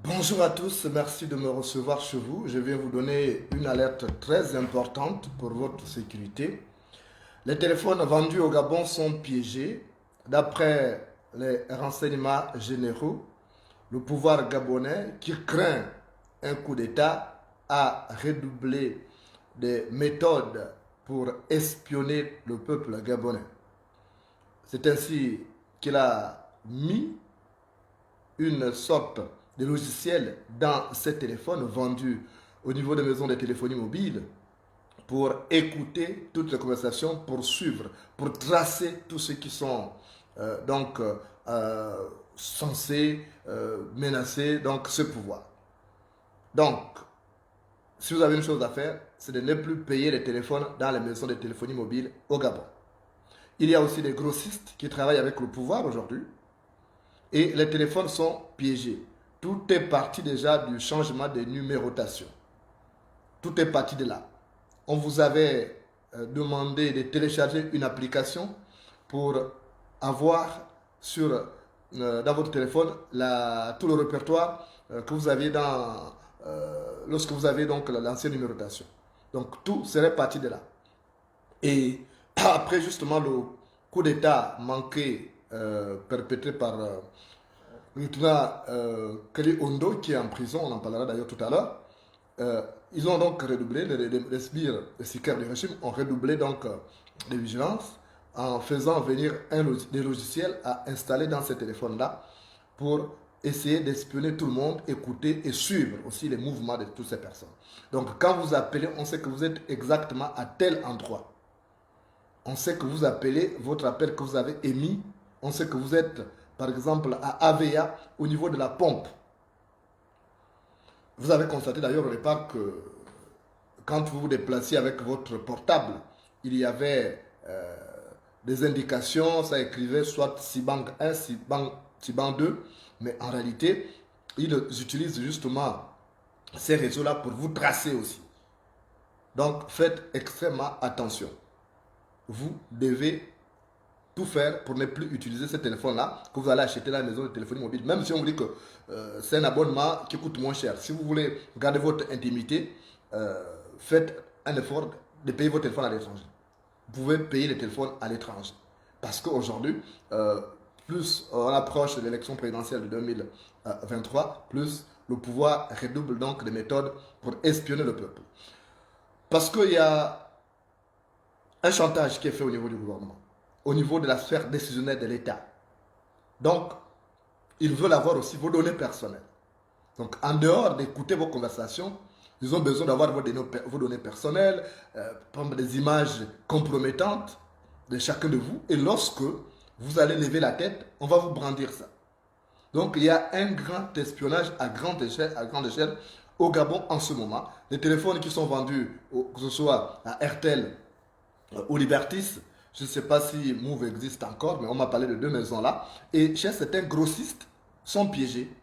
Bonjour à tous, merci de me recevoir chez vous. Je viens vous donner une alerte très importante pour votre sécurité. Les téléphones vendus au Gabon sont piégés. D'après les renseignements généraux, le pouvoir gabonais, qui craint un coup d'État, a redoublé des méthodes pour espionner le peuple gabonais. C'est ainsi qu'il a mis une sorte de logiciel dans ces téléphones vendus au niveau des maisons de téléphonie mobile pour écouter toutes les conversations, pour suivre, pour tracer tous ceux qui sont censés menacer donc, ce pouvoir. Donc, si vous avez une chose à faire, c'est de ne plus payer les téléphones dans les maisons de téléphonie mobile au Gabon. Il y a aussi des grossistes qui travaillent avec le pouvoir aujourd'hui et les téléphones sont piégés. Tout est parti déjà du changement de numérotation. Tout est parti de là. On vous avait demandé de télécharger une application pour avoir dans votre téléphone tout le répertoire que vous aviez dans lorsque vous avez donc l'ancienne numérotation. Donc tout serait parti de là. Et après justement le coup d'État manqué perpétré par le lieutenant Kelly Ondo qui est en prison, on en parlera d'ailleurs tout à l'heure, ils ont donc redoublé, les sbires, les sicaires du régime ont redoublé donc de vigilance en faisant venir des logiciels à installer dans ces téléphones-là pour essayer d'espionner tout le monde, écouter et suivre aussi les mouvements de toutes ces personnes. Donc quand vous appelez, on sait que vous êtes exactement à tel endroit. On sait que vous appelez, votre appel que vous avez émis, on sait que vous êtes par exemple à Avea au niveau de la pompe. Vous avez constaté d'ailleurs au départ que quand vous vous déplaciez avec votre portable, il y avait des indications, ça écrivait soit Cibang 1, Cibang 2, mais en réalité, ils utilisent justement ces réseaux-là pour vous tracer aussi. Donc faites extrêmement attention. Vous devez tout faire pour ne plus utiliser ce téléphone-là que vous allez acheter à la maison de téléphonie mobile. Même si on vous dit que c'est un abonnement qui coûte moins cher. Si vous voulez garder votre intimité, faites un effort de payer votre téléphone à l'étranger. Vous pouvez payer les téléphones à l'étranger. Parce qu'aujourd'hui, plus on approche de l'élection présidentielle de 2023, plus le pouvoir redouble donc des méthodes pour espionner le peuple. Parce qu'il y a un chantage qui est fait au niveau du gouvernement, au niveau de la sphère décisionnelle de l'État. Donc, ils veulent avoir aussi vos données personnelles. Donc, en dehors d'écouter vos conversations, ils ont besoin d'avoir vos données personnelles, prendre des images compromettantes de chacun de vous. Et lorsque vous allez lever la tête, on va vous brandir ça. Donc, il y a un grand espionnage à grande échelle au Gabon en ce moment. Les téléphones qui sont vendus, que ce soit à RTL ou Libertis, je ne sais pas si Move existe encore, mais on m'a parlé de deux maisons là. Et chez certains grossistes, sont piégés.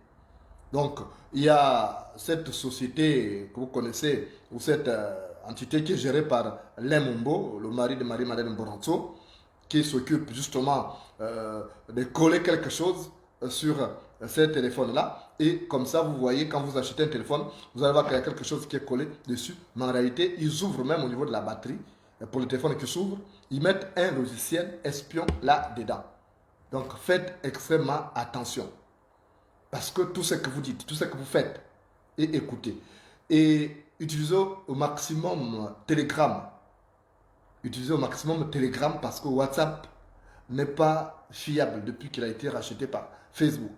Donc, il y a cette société que vous connaissez, ou cette entité qui est gérée par Lemumbo, le mari de Marie-Madeleine Boranzo, qui s'occupe justement de coller quelque chose sur ces téléphones-là. Et comme ça, vous voyez, quand vous achetez un téléphone, vous allez voir qu'il y a quelque chose qui est collé dessus. Mais en réalité, ils ouvrent même au niveau de la batterie. Pour le téléphone qui s'ouvre, ils mettent un logiciel espion là-dedans. Donc, faites extrêmement attention. Parce que tout ce que vous dites, tout ce que vous faites, et écoutez. Et utilisez au maximum Telegram. Utilisez au maximum Telegram parce que WhatsApp n'est pas fiable depuis qu'il a été racheté par Facebook.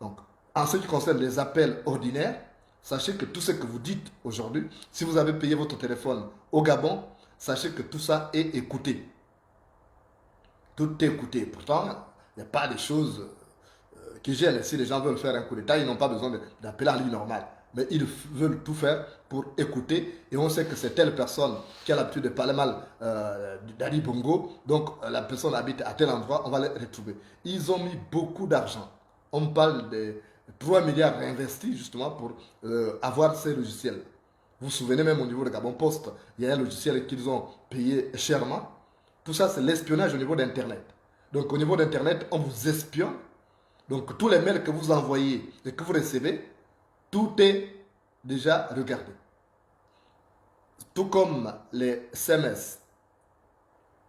Donc, en ce qui concerne les appels ordinaires, sachez que tout ce que vous dites aujourd'hui, si vous avez payé votre téléphone au Gabon, sachez que tout ça est écouté. Tout est écouté. Pourtant, il n'y a pas de choses qui gênent. Si les gens veulent faire un coup d'état, ils n'ont pas besoin d'appeler en ligne normale. Mais ils veulent tout faire pour écouter. Et on sait que c'est telle personne qui a l'habitude de parler mal d'Ali Bongo. Donc la personne habite à tel endroit, on va les retrouver. Ils ont mis beaucoup d'argent. On parle de 3 milliards réinvestis justement pour avoir ces logiciels. Vous vous souvenez même au niveau de Gabon Post, il y a un logiciel qu'ils ont payé chèrement. Tout ça, c'est l'espionnage au niveau d'Internet. Donc au niveau d'Internet, on vous espionne. Donc tous les mails que vous envoyez et que vous recevez, tout est déjà regardé. Tout comme les SMS.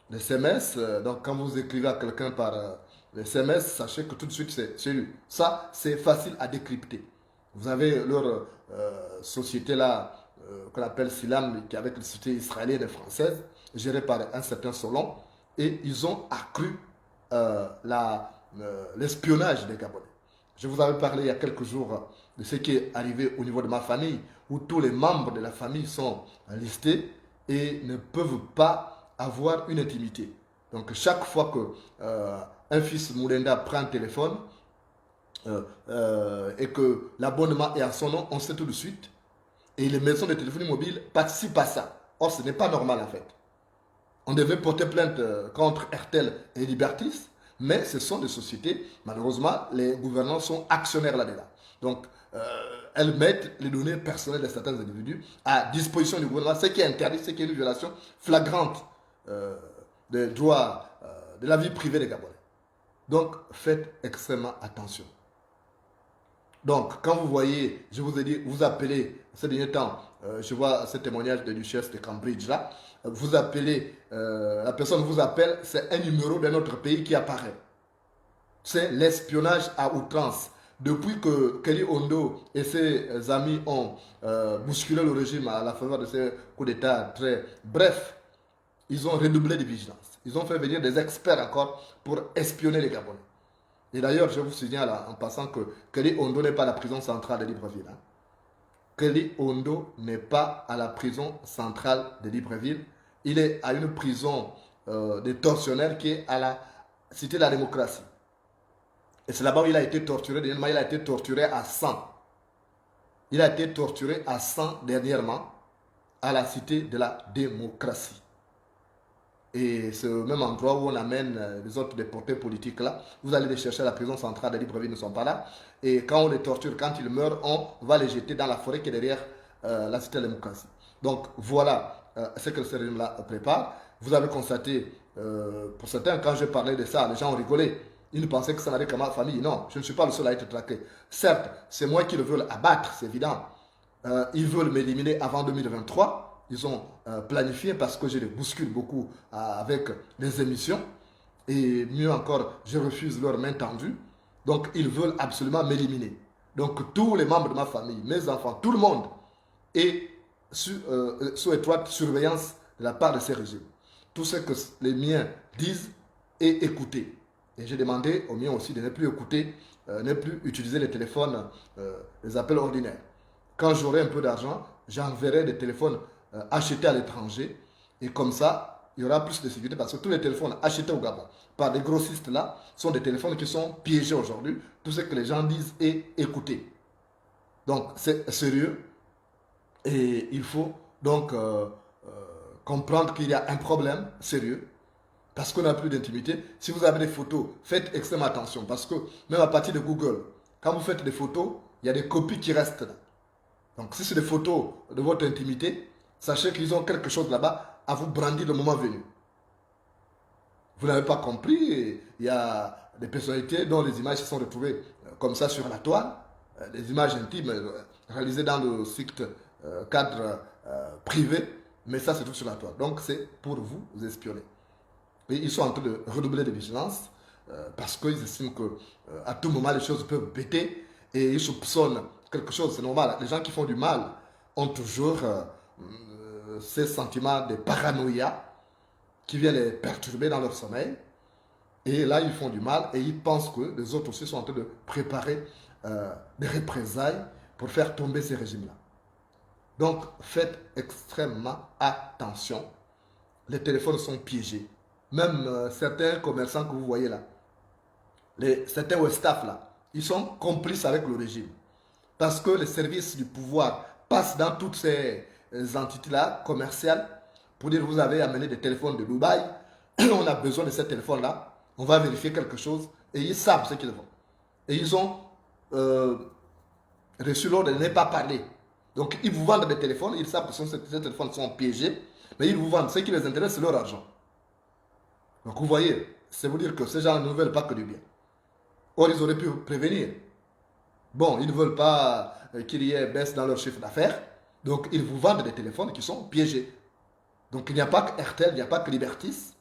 Les SMS, donc quand vous écrivez à quelqu'un par les SMS, sachez que tout de suite c'est lui. Ça, c'est facile à décrypter. Vous avez leur société là, qu'on appelle Silam, qui est avec les sociétés israéliennes et françaises, gérée par un certain Solon, et ils ont accru l'espionnage des Gabonais. Je vous avais parlé il y a quelques jours de ce qui est arrivé au niveau de ma famille, où tous les membres de la famille sont listés et ne peuvent pas avoir une intimité. Donc chaque fois que un fils Moulenda prend un téléphone et que l'abonnement est à son nom, on sait tout de suite. Et les maisons de téléphonie mobile participent à ça. Or, ce n'est pas normal en fait. On devait porter plainte contre RTL et Libertis, mais ce sont des sociétés, malheureusement, les gouvernants sont actionnaires là-dedans. Donc, elles mettent les données personnelles de certains individus à disposition du gouvernement, ce qui est interdit, ce qui est une violation flagrante des droits de la vie privée des Gabonais. Donc, faites extrêmement attention. Donc, quand vous voyez, je vous ai dit, vous appelez, ces derniers temps, je vois ce témoignage de Duchesse de Cambridge là, vous appelez, la personne vous appelle, c'est un numéro d'un autre pays qui apparaît. C'est l'espionnage à outrance. Depuis que Kelly Ondo et ses amis ont bousculé le régime à la faveur de ces coups d'État très brefs, ils ont redoublé de vigilance. Ils ont fait venir des experts encore pour espionner les Gabonais. Et d'ailleurs, je vous signale en passant que Kelly Ondo n'est pas à la prison centrale de Libreville. Hein. Kelly Ondo n'est pas à la prison centrale de Libreville. Il est à une prison des tortionnaires qui est à la Cité de la démocratie. Et c'est là-bas où il a été torturé. Dernièrement, il a été torturé à 100. Il a été torturé à 100 dernièrement à la Cité de la démocratie. Et c'est au même endroit où on amène les autres déportés politiques là. Vous allez les chercher à la prison centrale de Libreville, ils ne sont pas là. Et quand on les torture, quand ils meurent, on va les jeter dans la forêt qui est derrière la Cité de la démocratie. Donc voilà ce que ce régime-là prépare. Vous avez constaté, pour certains, quand je parlais de ça, les gens ont rigolé. Ils ne pensaient que ça n'allait qu'à ma famille. Non, je ne suis pas le seul à être traqué. Certes, c'est moi qui le veux abattre, c'est évident. Ils veulent m'éliminer avant 2023. Ils ont planifié parce que je les bouscule beaucoup avec les émissions. Et mieux encore, je refuse leur main tendue. Donc, ils veulent absolument m'éliminer. Donc, tous les membres de ma famille, mes enfants, tout le monde est sous étroite surveillance de la part de ces régimes. Tout ce que les miens disent est écouté. Et j'ai demandé aux miens aussi de ne plus écouter, ne plus utiliser les téléphones, les appels ordinaires. Quand j'aurai un peu d'argent, j'enverrai des téléphones achetés à l'étranger. Et comme ça, il y aura plus de sécurité parce que tous les téléphones achetés au Gabon par des grossistes là sont des téléphones qui sont piégés aujourd'hui. Tout ce que les gens disent est écouté. Donc c'est sérieux. Et il faut donc comprendre qu'il y a un problème sérieux. Parce qu'on n'a plus d'intimité. Si vous avez des photos, faites extrêmement attention. Parce que même à partir de Google, quand vous faites des photos, il y a des copies qui restent là. Donc si c'est des photos de votre intimité, sachez qu'ils ont quelque chose là-bas à vous brandir le moment venu. Vous n'avez pas compris, il y a des personnalités dont les images se sont retrouvées comme ça sur la toile, des images intimes réalisées dans le site cadre privé, mais ça c'est tout sur la toile. Donc c'est pour vous espionner. Et ils sont en train de redoubler de vigilance parce qu'ils estiment que à tout moment les choses peuvent péter et ils soupçonnent quelque chose, c'est normal. Les gens qui font du mal ont toujours ces sentiments de paranoïa qui viennent les perturber dans leur sommeil. Et là, ils font du mal et ils pensent que les autres aussi sont en train de préparer des représailles pour faire tomber ces régimes-là. Donc, faites extrêmement attention. Les téléphones sont piégés. Même certains commerçants que vous voyez là, certains staff là, ils sont complices avec le régime. Parce que les services du pouvoir passent dans toutes ces entités-là commerciales pour dire vous avez amené des téléphones de Dubaï, on a besoin de ces téléphones-là, on va vérifier quelque chose et ils savent ce qu'ils font. Et ils ont reçu l'ordre de ne pas parler. Donc ils vous vendent des téléphones, ils savent que ces téléphones sont piégés, mais ils vous vendent. Ce qui les intéresse, c'est leur argent. Donc vous voyez, c'est vous dire que ces gens ne veulent pas que du bien. Or, ils auraient pu prévenir. Bon, ils ne veulent pas qu'il y ait baisse dans leur chiffre d'affaires. Donc, ils vous vendent des téléphones qui sont piégés. Donc, il n'y a pas que RTL, il n'y a pas que Libertis.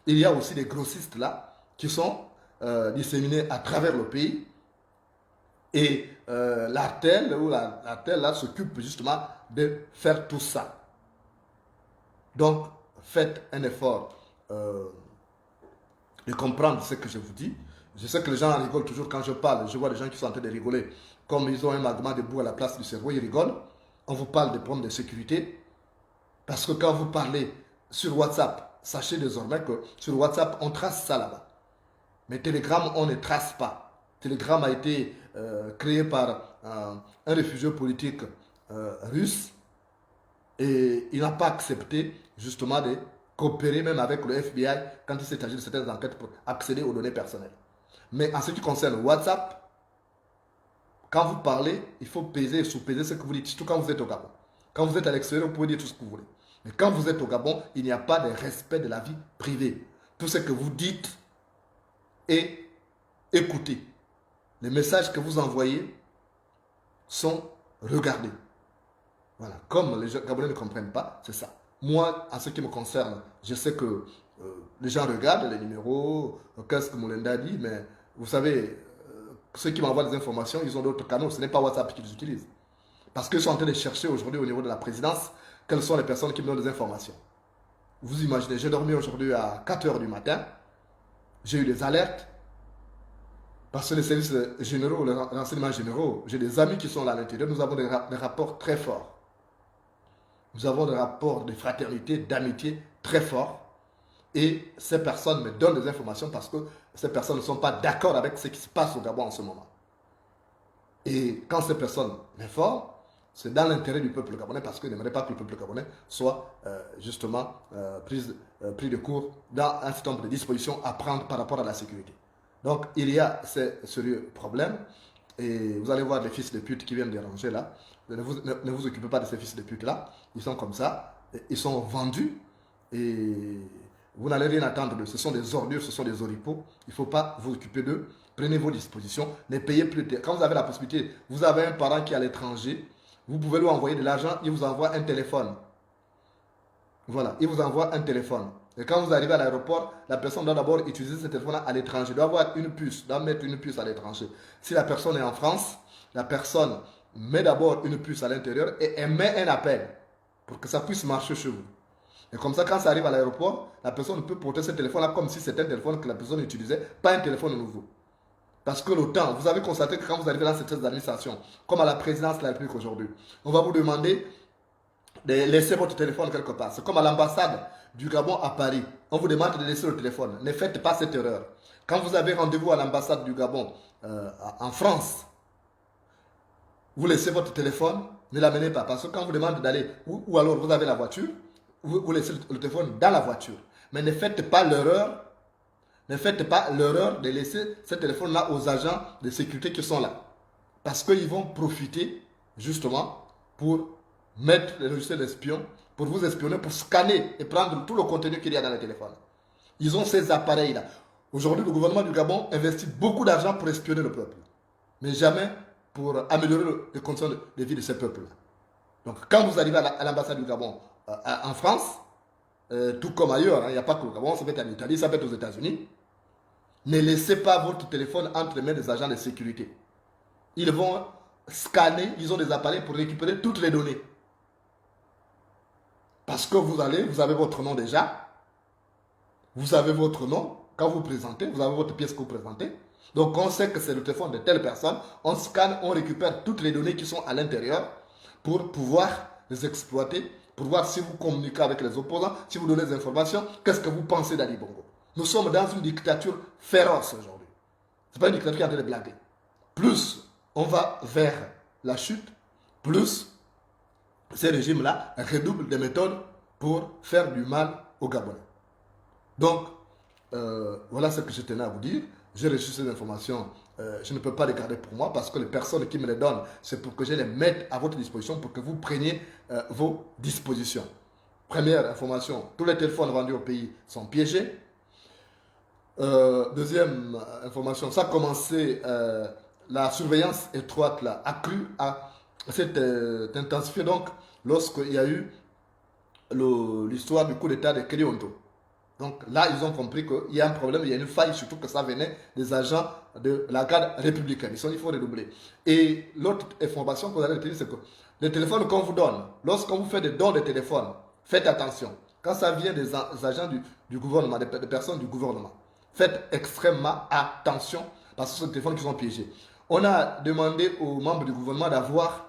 Il y a aussi des grossistes là qui sont disséminés à travers le pays. Et l'ARTEL ou l'ARTEL là s'occupe justement de faire tout ça. Donc, faites un effort de comprendre ce que je vous dis. Je sais que les gens rigolent toujours quand je parle. Je vois des gens qui sont en train de rigoler. Comme ils ont un magma de boue à la place du cerveau, ils rigolent. On vous parle des problèmes de sécurité. Parce que quand vous parlez sur WhatsApp, sachez désormais que sur WhatsApp, on trace ça là-bas. Mais Telegram, on ne trace pas. Telegram a été créé par un réfugié politique russe. Et il n'a pas accepté justement de coopérer même avec le FBI quand il s'est agi de certaines enquêtes pour accéder aux données personnelles. Mais en ce qui concerne WhatsApp, quand vous parlez, il faut peser et sous-peser ce que vous dites, surtout quand vous êtes au Gabon. Quand vous êtes à l'extérieur, vous pouvez dire tout ce que vous voulez. Mais quand vous êtes au Gabon, il n'y a pas de respect de la vie privée. Tout ce que vous dites est écouté. Les messages que vous envoyez sont regardés. Voilà, comme les Gabonais ne comprennent pas, c'est ça. Moi, en ce qui me concerne, je sais que les gens regardent les numéros, qu'est-ce que Moulenda dit, mais vous savez, ceux qui m'envoient des informations, ils ont d'autres canaux, ce n'est pas WhatsApp qu'ils utilisent. Parce qu'ils sont en train de chercher aujourd'hui au niveau de la présidence quelles sont les personnes qui me donnent des informations. Vous imaginez, j'ai dormi aujourd'hui à 4 heures du matin, j'ai eu des alertes, parce que les services généraux, les renseignements généraux, j'ai des amis qui sont là à l'intérieur, nous avons des rapports très forts. Nous avons des rapports de fraternité, d'amitié très forts. Et ces personnes me donnent des informations parce que ces personnes ne sont pas d'accord avec ce qui se passe au Gabon en ce moment. Et quand ces personnes m'informent, c'est dans l'intérêt du peuple gabonais parce qu'ils n'aimeraient pas que le peuple gabonais soit justement pris de court dans un certain nombre de dispositions à prendre par rapport à la sécurité. Donc il y a ces sérieux problèmes et vous allez voir des fils de pute qui viennent déranger là. Ne vous occupez pas de ces fils de pute là, ils sont comme ça, ils sont vendus et vous n'allez rien attendre d'eux. Ce sont des ordures, ce sont des oripeaux, il ne faut pas vous occuper d'eux. Prenez vos dispositions, ne payez plus. Quand vous avez la possibilité, vous avez un parent qui est à l'étranger, vous pouvez lui envoyer de l'argent, il vous envoie un téléphone. Voilà, il vous envoie un téléphone. Et quand vous arrivez à l'aéroport, la personne doit d'abord utiliser ce téléphone à l'étranger, doit avoir une puce, doit mettre une puce à l'étranger. Si la personne est en France, la personne met d'abord une puce à l'intérieur et elle met un appel pour que ça puisse marcher chez vous. Et comme ça, quand ça arrive à l'aéroport, la personne peut porter ce téléphone-là comme si c'était un téléphone que la personne utilisait, pas un téléphone nouveau. Parce que le temps, vous avez constaté que quand vous arrivez dans cette administration, comme à la présidence de la République aujourd'hui, on va vous demander de laisser votre téléphone quelque part. C'est comme à l'ambassade du Gabon à Paris. On vous demande de laisser le téléphone. Ne faites pas cette erreur. Quand vous avez rendez-vous à l'ambassade du Gabon en France, vous laissez votre téléphone, ne l'amenez pas. Parce que quand vous demandez d'aller, ou alors vous avez la voiture, vous laissez le téléphone dans la voiture. Mais ne faites pas l'erreur. Ne faites pas l'erreur de laisser ce téléphone-là aux agents de sécurité qui sont là. Parce qu'ils vont profiter justement pour mettre les logiciels d'espion, pour vous espionner, pour scanner et prendre tout le contenu qu'il y a dans le téléphone. Ils ont ces appareils-là. Aujourd'hui, le gouvernement du Gabon investit beaucoup d'argent pour espionner le peuple. Mais jamais pour améliorer les conditions de vie de ces peuples-là. Donc quand vous arrivez à l'ambassade du Gabon en France, tout comme ailleurs, il n'y a pas que le Gabon, ça peut être en Italie, ça peut être aux États-Unis. Ne laissez pas votre téléphone entre les mains des agents de sécurité. Ils vont scanner, ils ont des appareils pour récupérer toutes les données. Parce que vous avez votre nom déjà. Vous avez votre nom. Quand vous présentez, vous avez votre pièce que vous présentez. Donc on sait que c'est le téléphone de telle personne. On scanne, on récupère toutes les données qui sont à l'intérieur pour pouvoir les exploiter, pour voir si vous communiquez avec les opposants, si vous donnez des informations, qu'est-ce que vous pensez d'Ali Bongo. Nous sommes dans une dictature féroce aujourd'hui. Ce n'est pas une dictature qui est en train de blaguer. Plus on va vers la chute, plus ces régimes-là redoublent des méthodes pour faire du mal aux Gabonais. Donc, voilà ce que je tenais à vous dire. J'ai reçu ces informations. Je ne peux pas les garder pour moi parce que les personnes qui me les donnent, c'est pour que je les mette à votre disposition pour que vous preniez vos dispositions. Première information, tous les téléphones vendus au pays sont piégés. Deuxième information, ça a commencé, la surveillance étroite là, accrue, s'est intensifiée donc lorsqu'il y a eu l'histoire du coup d'état de Kerionto. Donc là, ils ont compris qu'il y a un problème, il y a une faille, surtout que ça venait des agents de la garde républicaine. Ils faut redoubler. Et l'autre information que vous allez retenir, c'est que les téléphones qu'on vous donne, lorsqu'on vous fait des dons de téléphone, faites attention. Quand ça vient des agents du gouvernement, des personnes du gouvernement, faites extrêmement attention parce que ce sont des téléphones qui sont piégés. On a demandé aux membres du gouvernement d'avoir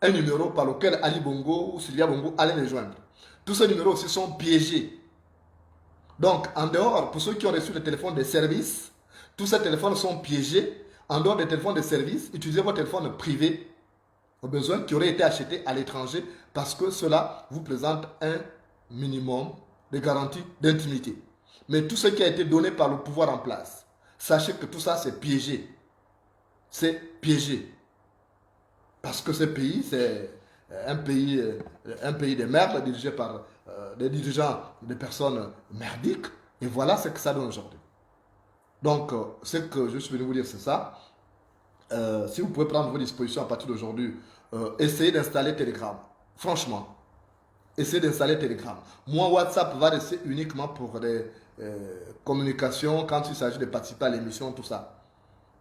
un numéro par lequel Ali Bongo ou Sylvia Bongo allaient les joindre. Tous ces numéros aussi sont piégés. Donc, en dehors, pour ceux qui ont reçu des téléphones de service, tous ces téléphones sont piégés. En dehors des téléphones de service, utilisez vos téléphones privés au besoin qui auraient été achetés à l'étranger parce que cela vous présente un minimum de garantie d'intimité. Mais tout ce qui a été donné par le pouvoir en place, sachez que tout ça c'est piégé. C'est piégé. Parce que ce pays, c'est un pays de merde dirigé par des dirigeants, des personnes merdiques. Et voilà ce que ça donne aujourd'hui. Donc, ce que je suis venu vous dire, c'est ça. si vous pouvez prendre vos dispositions à partir d'aujourd'hui, essayez d'installer Telegram. Franchement, essayez d'installer Telegram. Moi, WhatsApp va rester uniquement pour des communications quand il s'agit de participer à l'émission, tout ça.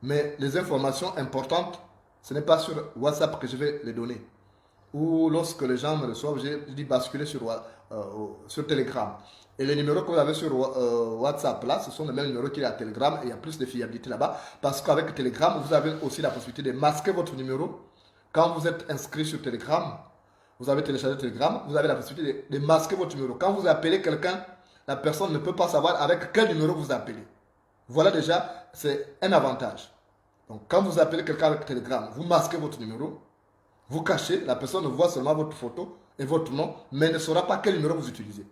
Mais les informations importantes, ce n'est pas sur WhatsApp que je vais les donner. Ou lorsque les gens me reçoivent, je dis basculer sur Telegram. Et les numéros que vous avez sur WhatsApp, là, ce sont les mêmes numéros qu'il y a à Telegram et il y a plus de fiabilité là-bas. Parce qu'avec Telegram, vous avez aussi la possibilité de masquer votre numéro. Quand vous êtes inscrit sur Telegram, vous avez téléchargé Telegram, vous avez la possibilité de masquer votre numéro. Quand vous appelez quelqu'un, la personne ne peut pas savoir avec quel numéro vous appelez. Voilà déjà, c'est un avantage. Donc quand vous appelez quelqu'un avec Telegram, vous masquez votre numéro, vous cachez, la personne voit seulement votre photo et votre nom, mais ne saura pas quel numéro vous utilisez.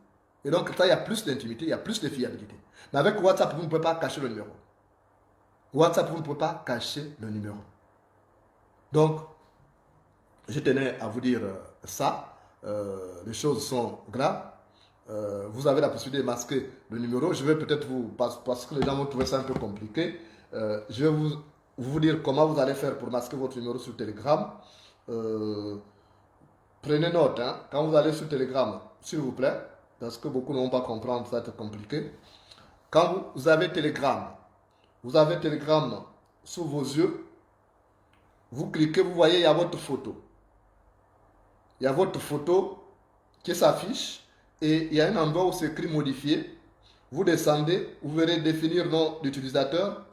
Et donc là, il y a plus d'intimité, il y a plus de fiabilité. Mais avec WhatsApp, vous ne pouvez pas cacher le numéro. WhatsApp, vous ne pouvez pas cacher le numéro. Donc, je tenais à vous dire ça. Les choses sont graves. Vous avez la possibilité de masquer le numéro. Je vais peut-être parce que les gens vont trouver ça un peu compliqué, je vais vous dire comment vous allez faire pour masquer votre numéro sur Telegram. Prenez note, hein, quand vous allez sur Telegram, s'il vous plaît, parce que beaucoup ne vont pas comprendre, ça va être compliqué. Quand vous avez Telegram sous vos yeux, vous cliquez, vous voyez, il y a votre photo. Il y a votre photo qui s'affiche et il y a un endroit où c'est écrit modifier. Vous descendez, vous verrez définir nom d'utilisateur.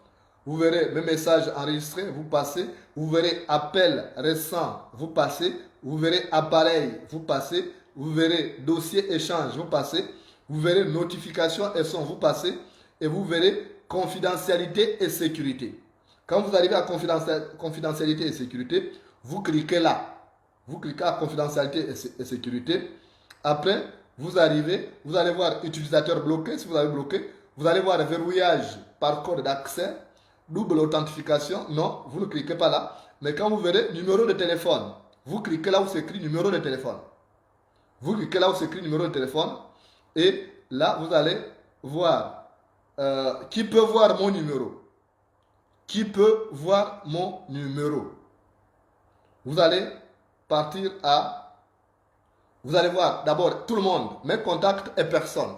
Vous verrez mes messages enregistrés, vous passez. Vous verrez appel récent, vous passez. Vous verrez appareil, vous passez. Vous verrez dossier échange, vous passez. Vous verrez notification et son, vous passez. Et vous verrez confidentialité et sécurité. Quand vous arrivez à confidentialité et sécurité, vous cliquez là. Vous cliquez à confidentialité et sécurité. Après, vous allez voir utilisateur bloqué, si vous avez bloqué. Vous allez voir verrouillage par code d'accès. Double authentification, non, vous ne cliquez pas là. Mais quand vous verrez numéro de téléphone, vous cliquez là où c'est écrit numéro de téléphone. Vous cliquez là où c'est écrit numéro de téléphone. Et là, vous allez voir qui peut voir mon numéro. Qui peut voir mon numéro. Vous allez partir à... Vous allez voir d'abord tout le monde, mes contacts et personne.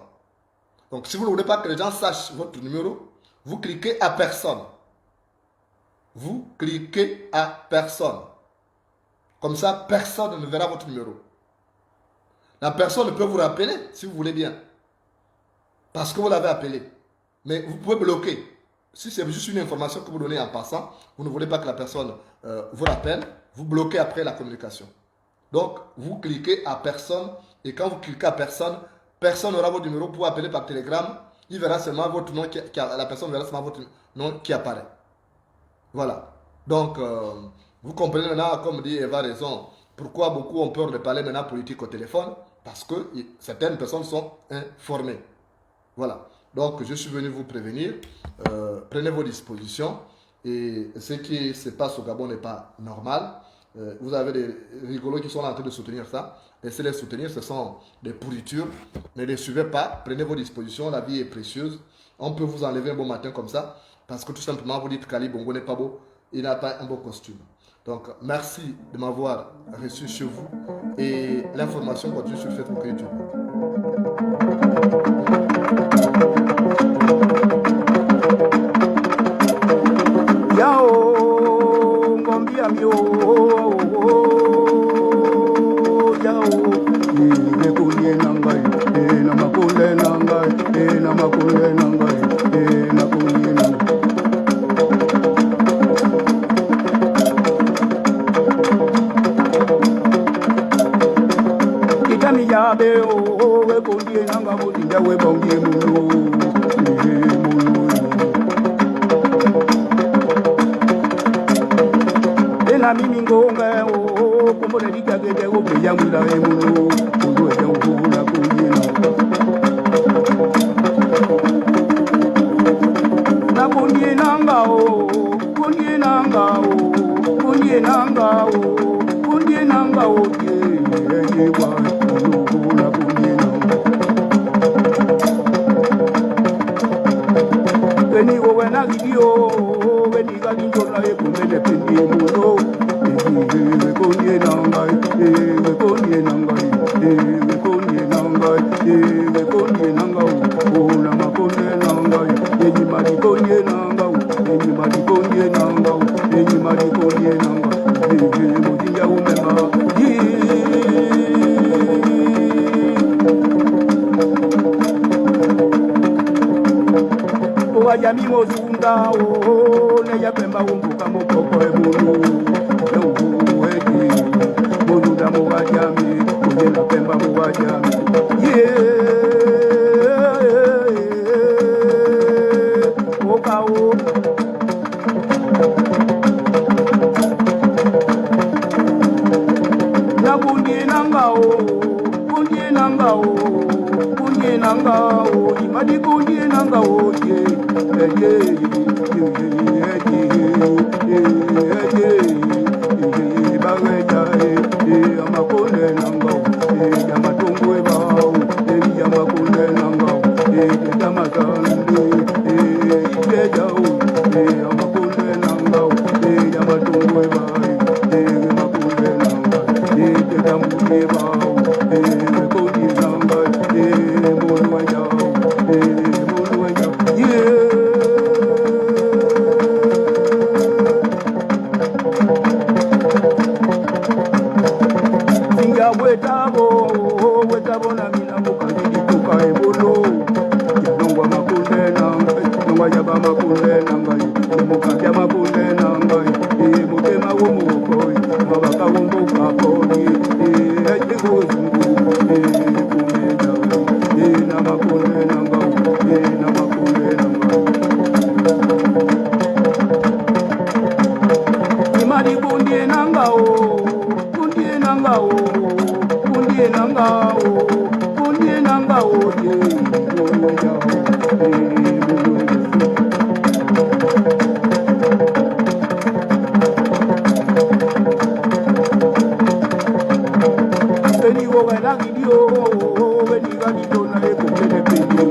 Donc si vous ne voulez pas que les gens sachent votre numéro, vous cliquez à personne. Vous cliquez à personne. Comme ça, personne ne verra votre numéro. La personne peut vous rappeler si vous voulez bien. Parce que vous l'avez appelé. Mais vous pouvez bloquer. Si c'est juste une information que vous donnez en passant, vous ne voulez pas que la personne vous rappelle, vous bloquez après la communication. Donc, vous cliquez à personne. Et quand vous cliquez à personne, personne n'aura votre numéro pour appeler par Telegram. Il verra seulement votre nom, la personne verra seulement votre nom qui apparaît. Voilà. Donc, vous comprenez maintenant, comme dit Eva Raison, pourquoi beaucoup ont peur de parler maintenant politique au téléphone. Parce que certaines personnes sont informées. Voilà. Donc, je suis venu vous prévenir. Prenez vos dispositions. Et ce qui se passe au Gabon n'est pas normal. Vous avez des rigolos qui sont en train de soutenir ça. Laissez-les soutenir, ce sont des pourritures. Ne les suivez pas. Prenez vos dispositions. La vie est précieuse. On peut vous enlever un bon matin comme ça. Parce que tout simplement, vous dites qu'Ali Bongo n'est pas beau. Il n'a pas un beau costume. Donc, merci de m'avoir reçu chez vous. Et l'information continue sur Facebook et YouTube. Yao, ngombi amio, yao, nekulie nangai, na makule nangai, na makule nangai, na kulie nangai. Kitami yabe o, wekulie nanga mutinja webongie mulu. La mimi ngonga o kumbe dikagete o ya mula emulu ndo ya ukula kujina na kunjina ngao kunjina ngao kunjina ngao kunjina ngao ye wa ukula kujina weni o wena gidio weni gadinjo na e kumbe de pendi konye nanga ola makonye nanga enyi mari konye nanga enyi mari konye nanga enyi mari konye nanga mujinja umema Wajami mozunda ne ya pemba umbuka mukoko ebulu weji mozunda mo wajami kuje na pemba mo wajami okao na bunye nangao kunye nangao imadi kunye nangao wetabo na mina mukandi tuka ebolo yanongwa makunde nanga nongwa yaba makunde nanga mukabya makunde nanga mutema womukoi mabaka wombuka poni ejiguzungu kumenya na makunde nanga na makunde nanga imali kundie nanga kundie nanga kundie nanga ye Beni wo gana gidio beni gadido na e kumene pedio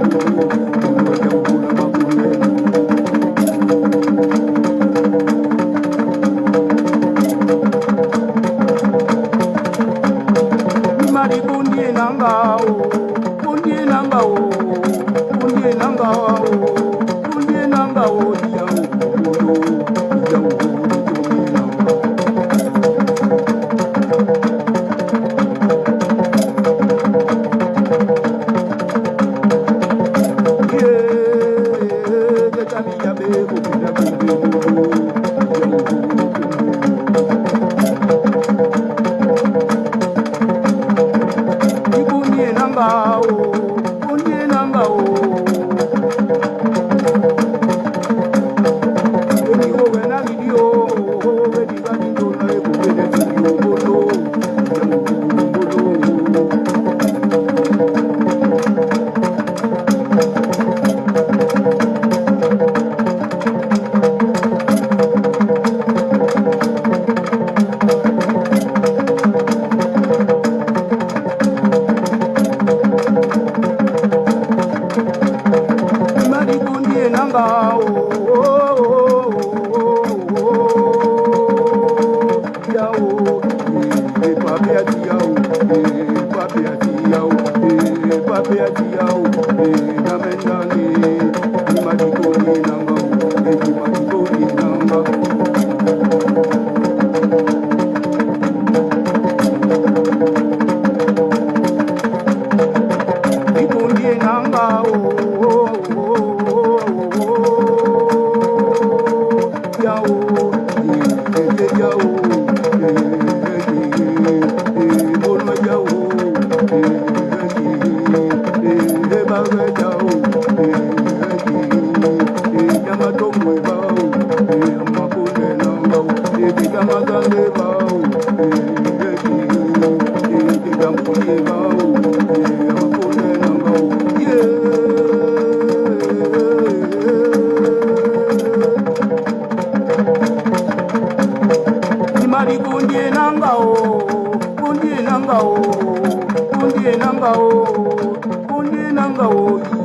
Kundi nanga o